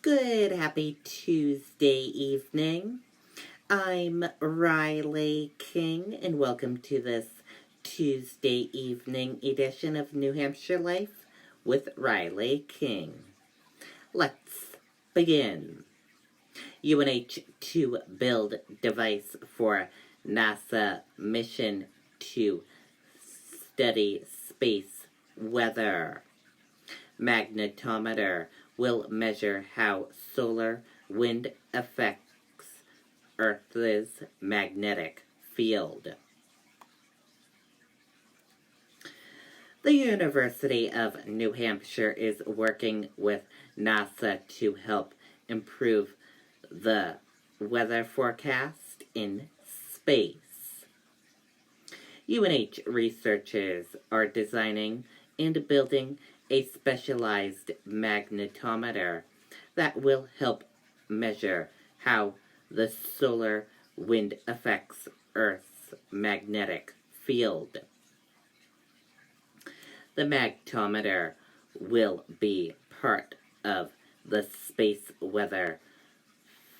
Good, happy Tuesday evening. I'm Riley King, and welcome to this Tuesday evening edition of New Hampshire Life with Riley King. Let's begin. UNH to build device for NASA mission to study space weather. Magnetometer will measure how solar wind affects Earth's magnetic field. The University of New Hampshire is working with NASA to help improve the weather forecast in space. UNH researchers are designing and building a specialized magnetometer that will help measure how the solar wind affects Earth's magnetic field. The magnetometer will be part of the Space Weather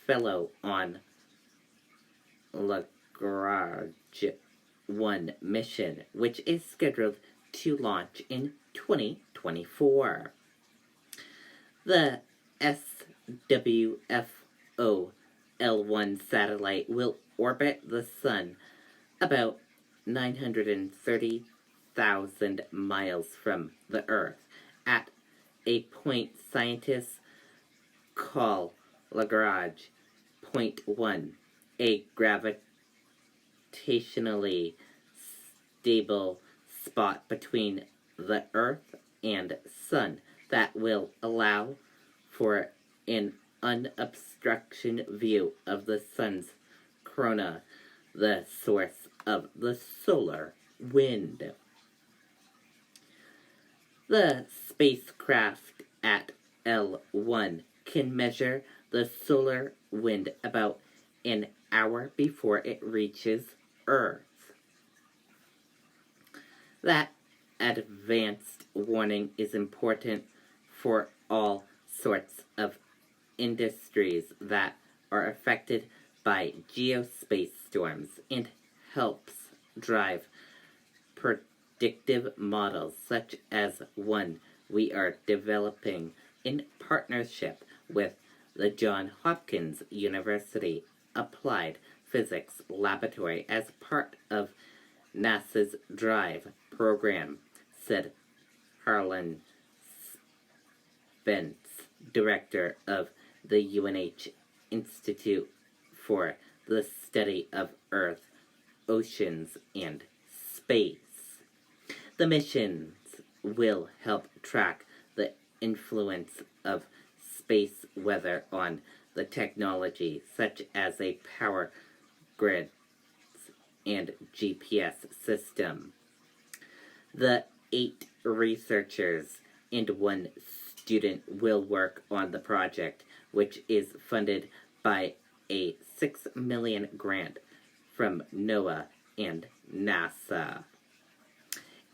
Fellow on Lagrange 1 mission, which is scheduled to launch in 2024. The SWFO L1 satellite will orbit the Sun about 930,000 miles from the Earth at a point scientists call Lagrange Point 1, a gravitationally stable spot between the Earth and Sun that will allow for an unobstructed view of the Sun's corona, the source of the solar wind. The spacecraft at L1 can measure the solar wind about an hour before it reaches Earth. That advanced warning is important for all sorts of industries that are affected by geospace storms and helps drive predictive models such as one we are developing in partnership with the Johns Hopkins University Applied Physics Laboratory as part of NASA's DRIVE program, said Harlan Spence, director of the UNH Institute for the Study of Earth, Oceans, and Space. The missions will help track the influence of space weather on the technology, such as a power grid and GPS system. The 8 researchers and 1 student will work on the project, which is funded by a $6 million grant from NOAA and NASA.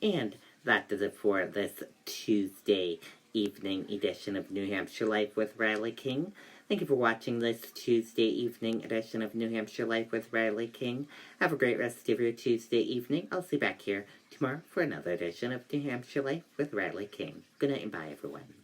And that does it for this Tuesday evening edition of New Hampshire Life with Riley King. Thank you for watching this Tuesday evening edition of New Hampshire Life with Riley King. Have a great rest of your Tuesday evening. I'll see you back here tomorrow for another edition of New Hampshire Life with Riley King. Good night and bye, everyone.